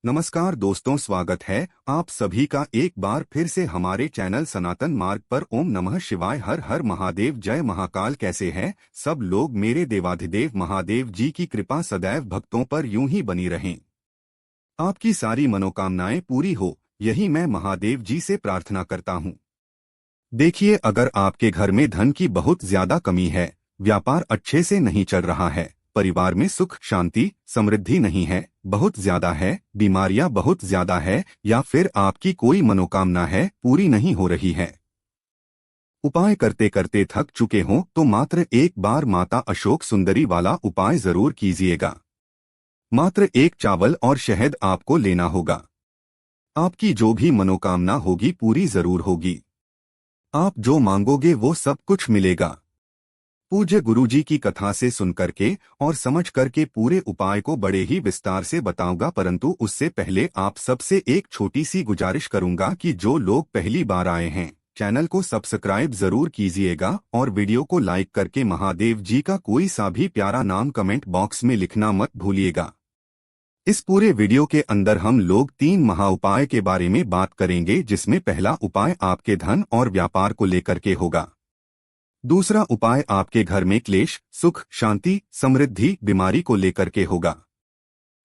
नमस्कार दोस्तों, स्वागत है आप सभी का एक बार फिर से हमारे चैनल सनातन मार्ग पर। ओम नमः शिवाय, हर हर महादेव, जय महाकाल। कैसे हैं सब लोग? मेरे देवाधिदेव महादेव जी की कृपा सदैव भक्तों पर यूं ही बनी रहें, आपकी सारी मनोकामनाएं पूरी हो, यही मैं महादेव जी से प्रार्थना करता हूं। देखिए, अगर आपके घर में धन की बहुत ज्यादा कमी है, व्यापार अच्छे से नहीं चल रहा है, परिवार में सुख शांति समृद्धि नहीं है, बहुत ज्यादा है, बीमारियां बहुत ज्यादा है, या फिर आपकी कोई मनोकामना है पूरी नहीं हो रही है, उपाय करते करते थक चुके हों, तो मात्र एक बार माता अशोक सुंदरी वाला उपाय जरूर कीजिएगा। मात्र एक चावल और शहद आपको लेना होगा। आपकी जो भी मनोकामना होगी पूरी जरूर होगी। आप जो मांगोगे वो सब कुछ मिलेगा। पूज्य गुरुजी की कथा से सुन करके और समझ करके पूरे उपाय को बड़े ही विस्तार से बताऊंगा, परंतु उससे पहले आप सबसे एक छोटी सी गुजारिश करूंगा कि जो लोग पहली बार आए हैं, चैनल को सब्सक्राइब जरूर कीजिएगा और वीडियो को लाइक करके महादेव जी का कोई सा भी प्यारा नाम कमेंट बॉक्स में लिखना मत भूलिएगा। इस पूरे वीडियो के अंदर हम लोग 3 महाउपाय के बारे में बात करेंगे, जिसमें पहला उपाय आपके धन और व्यापार को लेकर के होगा। दूसरा उपाय आपके घर में क्लेश सुख शांति समृद्धि बीमारी को लेकर के होगा।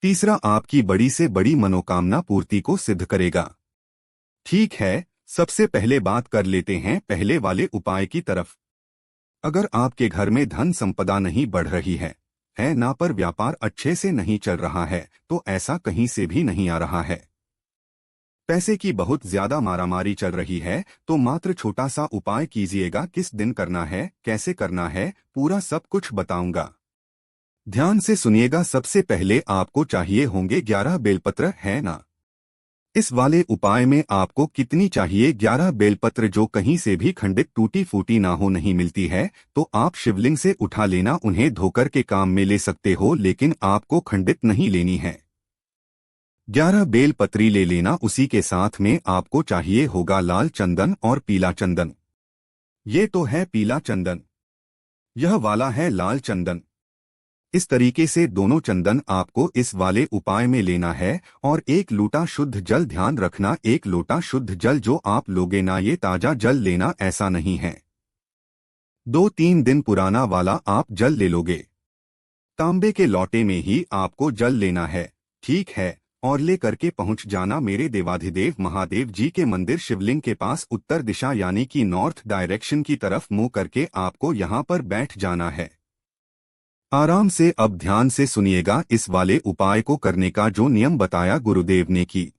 तीसरा आपकी बड़ी से बड़ी मनोकामना पूर्ति को सिद्ध करेगा। ठीक है, सबसे पहले बात कर लेते हैं पहले वाले उपाय की तरफ। अगर आपके घर में धन संपदा नहीं बढ़ रही है ना पर व्यापार अच्छे से नहीं चल रहा है, तो ऐसा कहीं से भी नहीं आ रहा है, पैसे की बहुत ज्यादा मारामारी चल रही है, तो मात्र छोटा सा उपाय कीजिएगा। किस दिन करना है, कैसे करना है, पूरा सब कुछ बताऊंगा। ध्यान से सुनिएगा। सबसे पहले आपको चाहिए होंगे 11 बेलपत्र, है ना? इस वाले उपाय में आपको कितनी चाहिए? 11 बेलपत्र, जो कहीं से भी खंडित टूटी फूटी ना हो, नहीं मिलती है तो आप शिवलिंग से उठा लेना, उन्हें धोकर के काम में ले सकते हो, लेकिन आपको खंडित नहीं लेनी है। 11 बेलपत्री ले लेना। उसी के साथ में आपको चाहिए होगा लाल चंदन और पीला चंदन। ये तो है पीला चंदन, यह वाला है लाल चंदन। इस तरीके से दोनों चंदन आपको इस वाले उपाय में लेना है। और 1 लोटा शुद्ध जल, ध्यान रखना 1 लोटा शुद्ध जल जो आप लोगे ना, ये ताजा जल लेना, ऐसा नहीं है 2-3 दिन पुराना वाला आप जल ले लोगे। तांबे के लोटे में ही आपको जल लेना है, ठीक है? और ले करके पहुंच जाना मेरे देवाधिदेव महादेव जी के मंदिर शिवलिंग के पास, उत्तर दिशा यानी कि नॉर्थ डायरेक्शन की तरफ मुंह करके आपको यहां पर बैठ जाना है। आराम से अब ध्यान से सुनिएगा इस वाले उपाय को करने का जो नियम बताया गुरुदेव ने की।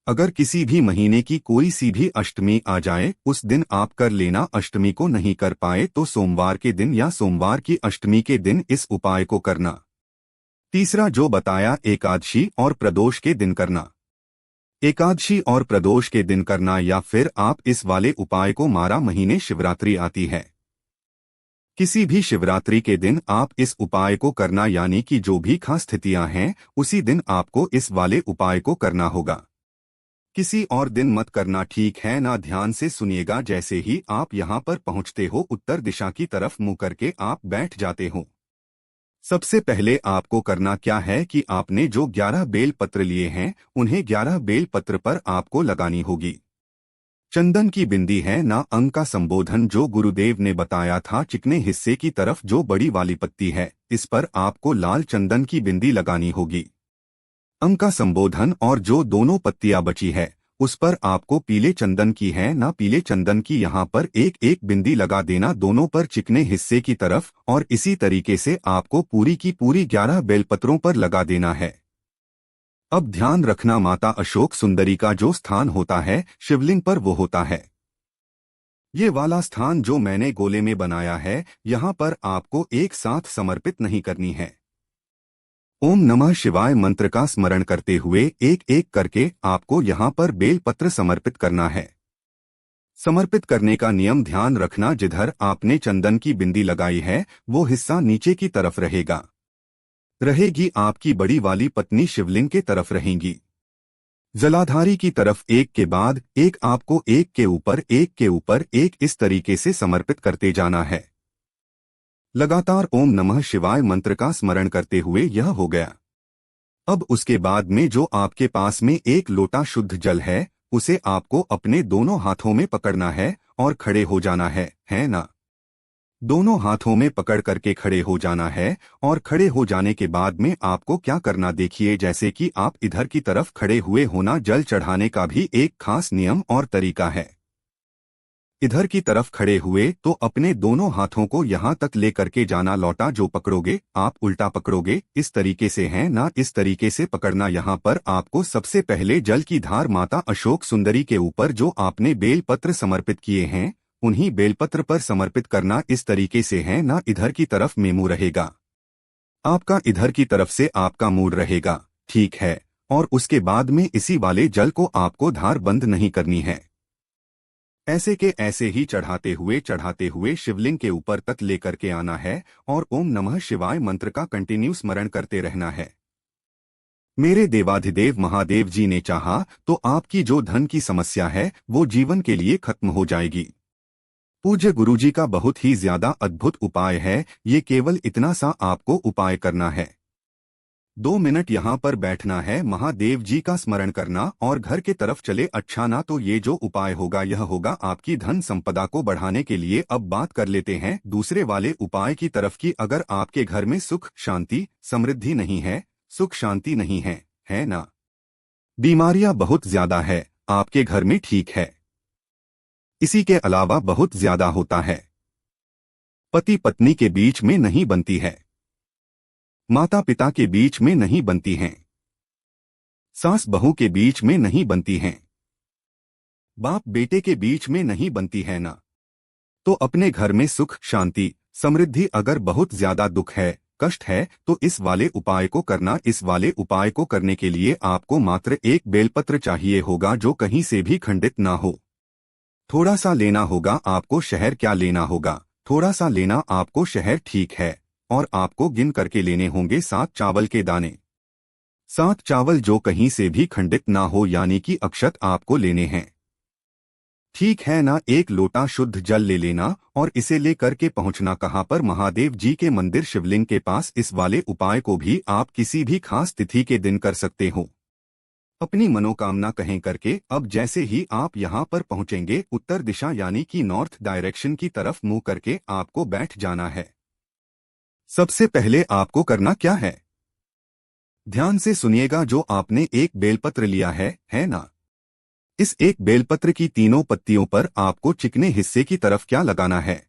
अगर किसी भी महीने की कोई सी भी अष्टमी आ जाए, उस दिन आप कर लेना। अष्टमी को नहीं कर पाए तो सोमवार के दिन या सोमवार की अष्टमी के दिन इस उपाय को करना। तीसरा जो बताया, एकादशी और प्रदोष के दिन करना। एकादशी और प्रदोष के दिन करना, या फिर आप इस वाले उपाय को मारा महीने शिवरात्रि आती है, किसी भी शिवरात्रि के दिन आप इस उपाय को करना, यानी कि जो भी खास स्थितियां हैं उसी दिन आपको इस वाले उपाय को करना होगा। किसी और दिन मत करना, ठीक है ना? ध्यान से सुनिएगा। जैसे ही आप यहां पर पहुंचते हो, उत्तर दिशा की तरफ मुंह करके आप बैठ जाते हो। सबसे पहले आपको करना क्या है कि आपने जो 11 बेल पत्र लिए हैं, उन्हें 11 बेल पत्र पर आपको लगानी होगी चंदन की बिंदी, है ना? अंग का संबोधन जो गुरुदेव ने बताया था, चिकने हिस्से की तरफ जो बड़ी वाली पत्ती है, इस पर आपको लाल चंदन की बिंदी लगानी होगी। अंग का संबोधन, और जो दोनों पत्तियां बची है उस पर आपको पीले चंदन की, है ना, पीले चंदन की यहाँ पर एक एक बिंदी लगा देना, दोनों पर चिकने हिस्से की तरफ। और इसी तरीके से आपको पूरी की पूरी 11 बेलपत्रों पर लगा देना है। अब ध्यान रखना, माता अशोक सुंदरी का जो स्थान होता है शिवलिंग पर, वो होता है ये वाला स्थान जो मैंने गोले में बनाया है। यहाँ पर आपको एक साथ समर्पित नहीं करनी है। ओम नमः शिवाय मंत्र का स्मरण करते हुए एक एक करके आपको यहाँ पर बेलपत्र समर्पित करना है। समर्पित करने का नियम ध्यान रखना, जिधर आपने चंदन की बिंदी लगाई है वो हिस्सा नीचे की तरफ रहेगी। आपकी बड़ी वाली पत्नी शिवलिंग के तरफ रहेंगी। जलाधारी की तरफ एक के बाद एक आपको एक के ऊपर एक इस तरीके से समर्पित करते जाना है। लगातार ओम नमः शिवाय मंत्र का स्मरण करते हुए यह हो गया। अब उसके बाद में जो आपके पास में एक लोटा शुद्ध जल है, उसे आपको अपने दोनों हाथों में पकड़ना है और खड़े हो जाना है ना। दोनों हाथों में पकड़ करके खड़े हो जाना है। और खड़े हो जाने के बाद में आपको क्या करना देखिए, जैसे कि आप इधर की तरफ खड़े हुए होना, जल चढ़ाने का भी एक खास नियम और तरीका है। इधर की तरफ खड़े हुए तो अपने दोनों हाथों को यहाँ तक ले करके जाना, लौटा जो पकड़ोगे आप उल्टा पकड़ोगे, इस तरीके से है ना, इस तरीके से पकड़ना। यहाँ पर आपको सबसे पहले जल की धार माता अशोक सुंदरी के ऊपर जो आपने बेलपत्र समर्पित किए हैं, उन्हीं बेलपत्र पर समर्पित करना। इस तरीके से है ना, इधर की तरफ में मुंह रहेगा आपका, इधर की तरफ से आपका मूड रहेगा, ठीक है। और उसके बाद में इसी वाले जल को आपको धार बंद नहीं करनी है, ऐसे के ऐसे ही चढ़ाते हुए शिवलिंग के ऊपर तक लेकर के आना है और ओम नमः शिवाय मंत्र का कंटिन्यू स्मरण करते रहना है। मेरे देवाधिदेव महादेव जी ने चाहा तो आपकी जो धन की समस्या है वो जीवन के लिए खत्म हो जाएगी। पूज्य गुरुजी का बहुत ही ज्यादा अद्भुत उपाय है ये, केवल इतना सा आपको उपाय करना है। 2 मिनट यहाँ पर बैठना है, महादेव जी का स्मरण करना और घर के तरफ चले। अच्छा ना, तो ये जो उपाय होगा यह होगा आपकी धन संपदा को बढ़ाने के लिए। अब बात कर लेते हैं दूसरे वाले उपाय की तरफ की। अगर आपके घर में सुख शांति समृद्धि नहीं है, सुख शांति नहीं है ना, बीमारियां बहुत ज्यादा है आपके घर में, ठीक है, इसी के अलावा बहुत ज्यादा होता है, पति पत्नी के बीच में नहीं बनती है, माता पिता के बीच में नहीं बनती हैं, सास बहू के बीच में नहीं बनती हैं, बाप बेटे के बीच में नहीं बनती है ना, तो अपने घर में सुख शांति समृद्धि अगर बहुत ज्यादा दुख है कष्ट है तो इस वाले उपाय को करना। इस वाले उपाय को करने के लिए आपको मात्र एक बेलपत्र चाहिए होगा जो कहीं से भी खंडित ना हो। थोड़ा सा लेना होगा आपको शहर, क्या लेना होगा, थोड़ा सा लेना आपको शहर, ठीक है। और आपको गिन करके लेने होंगे 7 चावल के दाने, 7 चावल जो कहीं से भी खंडित ना हो, यानी कि अक्षत आपको लेने हैं, ठीक है ना। एक लोटा शुद्ध जल ले लेना और इसे ले करके पहुंचना कहां पर, महादेव जी के मंदिर शिवलिंग के पास। इस वाले उपाय को भी आप किसी भी खास तिथि के दिन कर सकते हो, अपनी मनोकामना कहें करके। अब जैसे ही आप यहां पर पहुंचेंगे, उत्तर दिशा यानी कि नॉर्थ डायरेक्शन की तरफ मुंह करके आपको बैठ जाना है। सबसे पहले आपको करना क्या है, ध्यान से सुनिएगा। जो आपने एक बेलपत्र लिया है ना, इस एक बेलपत्र की तीनों पत्तियों पर आपको चिकने हिस्से की तरफ क्या लगाना है,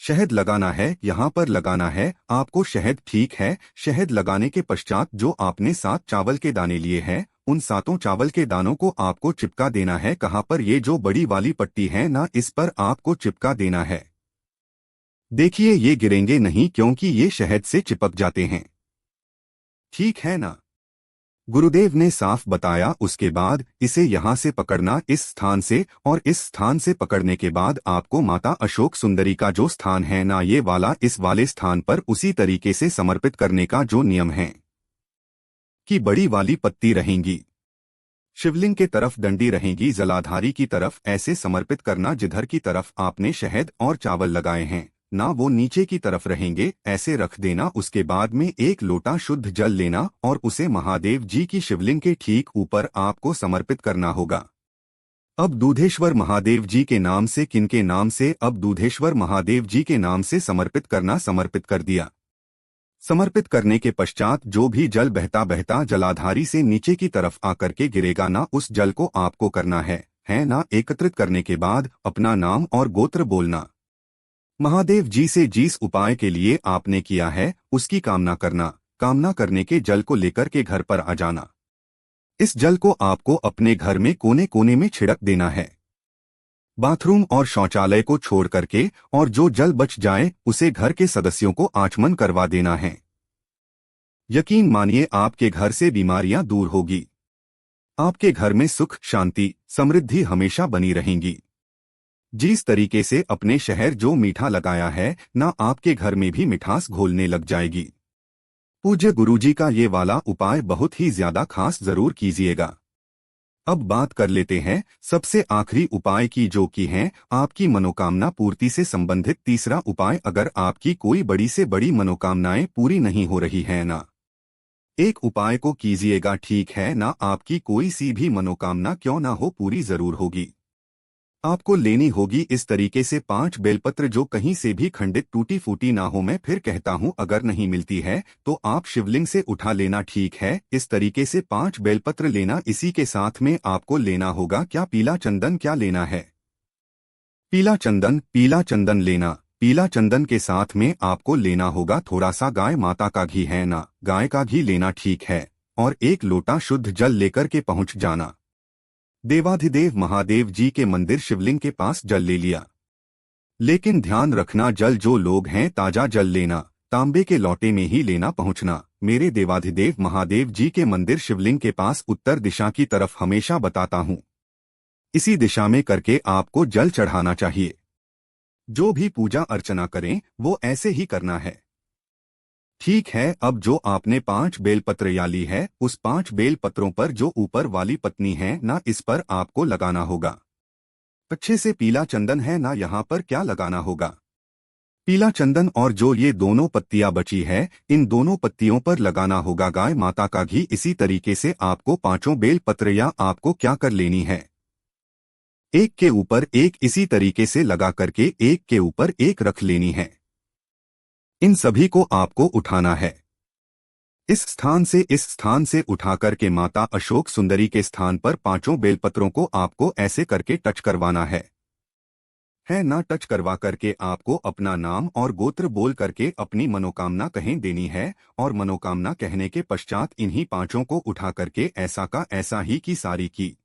शहद लगाना है। यहाँ पर लगाना है आपको शहद, ठीक है। शहद लगाने के पश्चात जो आपने 7 चावल के दाने लिए हैं, उन 7 चावल के दानों को आपको चिपका देना है। कहाँ पर, ये जो बड़ी वाली पट्टी है ना, इस पर आपको चिपका देना है। देखिए ये गिरेंगे नहीं क्योंकि ये शहद से चिपक जाते हैं, ठीक है ना, गुरुदेव ने साफ बताया। उसके बाद इसे यहाँ से पकड़ना, इस स्थान से, और इस स्थान से पकड़ने के बाद आपको माता अशोक सुंदरी का जो स्थान है ना, ये वाला, इस वाले स्थान पर उसी तरीके से समर्पित करने का जो नियम है कि बड़ी वाली पत्ती रहेंगी, शिवलिंग के तरफ डंडी रहेंगी, जलाधारी की तरफ ऐसे समर्पित करना जिधर की तरफ आपने शहद और चावल लगाए हैं ना, वो नीचे की तरफ रहेंगे, ऐसे रख देना। उसके बाद में एक लोटा शुद्ध जल लेना और उसे महादेव जी की शिवलिंग के ठीक ऊपर आपको समर्पित करना होगा। अब दूधेश्वर महादेव जी के नाम से, किनके नाम से, अब दूधेश्वर महादेव जी के नाम से समर्पित करना। समर्पित कर दिया, समर्पित करने के पश्चात जो भी जल बहता बहता जलाधारी से नीचे की तरफ आकर के गिरेगा ना, उस जल को आपको करना है ना। एकत्रित करने के बाद अपना नाम और गोत्र बोलना, महादेव जी से जिस उपाय के लिए आपने किया है उसकी कामना करना। कामना करने के जल को लेकर के घर पर आ जाना। इस जल को आपको अपने घर में कोने कोने में छिड़क देना है, बाथरूम और शौचालय को छोड़ करके, और जो जल बच जाए उसे घर के सदस्यों को आचमन करवा देना है। यकीन मानिए आपके घर से बीमारियां दूर होगी, आपके घर में सुख शांति समृद्धि हमेशा बनी रहेंगी। जिस तरीके से अपने शहर जो मीठा लगाया है ना, आपके घर में भी मिठास घोलने लग जाएगी। पूज्य गुरुजी का ये वाला उपाय बहुत ही ज्यादा खास जरूर कीजिएगा। अब बात कर लेते हैं सबसे आखिरी उपाय की, जो कि है आपकी मनोकामना पूर्ति से संबंधित तीसरा उपाय। अगर आपकी कोई बड़ी से बड़ी मनोकामनाएं पूरी नहीं हो रही है ना, एक उपाय को कीजिएगा, ठीक है ना? आपकी कोई सी भी मनोकामना क्यों ना हो, पूरी जरूर होगी। आपको लेनी होगी इस तरीके से 5 बेलपत्र, जो कहीं से भी खंडित टूटी फूटी ना हो। मैं फिर कहता हूँ, अगर नहीं मिलती है तो आप शिवलिंग से उठा लेना, ठीक है? इस तरीके से 5 बेलपत्र लेना। इसी के साथ में आपको लेना होगा क्या? पीला चंदन। क्या लेना है? पीला चंदन। पीला चंदन लेना। पीला चंदन के साथ में आपको लेना होगा थोड़ा सा गाय माता का घी, है ना? गाय का घी लेना, ठीक है? और एक लोटा शुद्ध जल लेकर के पहुंच जाना। देवाधिदेव महादेव जी के मंदिर शिवलिंग के पास जल ले लिया, लेकिन ध्यान रखना, जल जो लोग हैं ताजा जल लेना, तांबे के लोटे में ही लेना पहुंचना। मेरे देवाधिदेव महादेव जी के मंदिर शिवलिंग के पास उत्तर दिशा की तरफ हमेशा बताता हूं, इसी दिशा में करके आपको जल चढ़ाना चाहिए। जो भी पूजा अर्चना करें वो ऐसे ही करना है, ठीक है? अब जो आपने 5 बेलपत्र या ली है, उस 5 बेलपत्रों पर जो ऊपर वाली पत्नी है ना, इस पर आपको लगाना होगा अच्छे से पीला चंदन, है ना? यहाँ पर क्या लगाना होगा? पीला चंदन। और जो ये दोनों पत्तियां बची है, इन दोनों पत्तियों पर लगाना होगा गाय माता का घी। इसी तरीके से आपको 5 बेलपत्र या आपको क्या कर लेनी है, एक के ऊपर एक इसी तरीके से लगा करके एक के ऊपर एक रख लेनी है। इन सभी को आपको उठाना है, इस स्थान से उठा करके माता अशोक सुंदरी के स्थान पर 5 बेलपत्रों को आपको ऐसे करके टच करवाना है ना? टच करवा करके आपको अपना नाम और गोत्र बोल करके अपनी मनोकामना कहें देनी है। और मनोकामना कहने के पश्चात इन्हीं 5 को उठा करके ऐसा का ऐसा ही की सारी की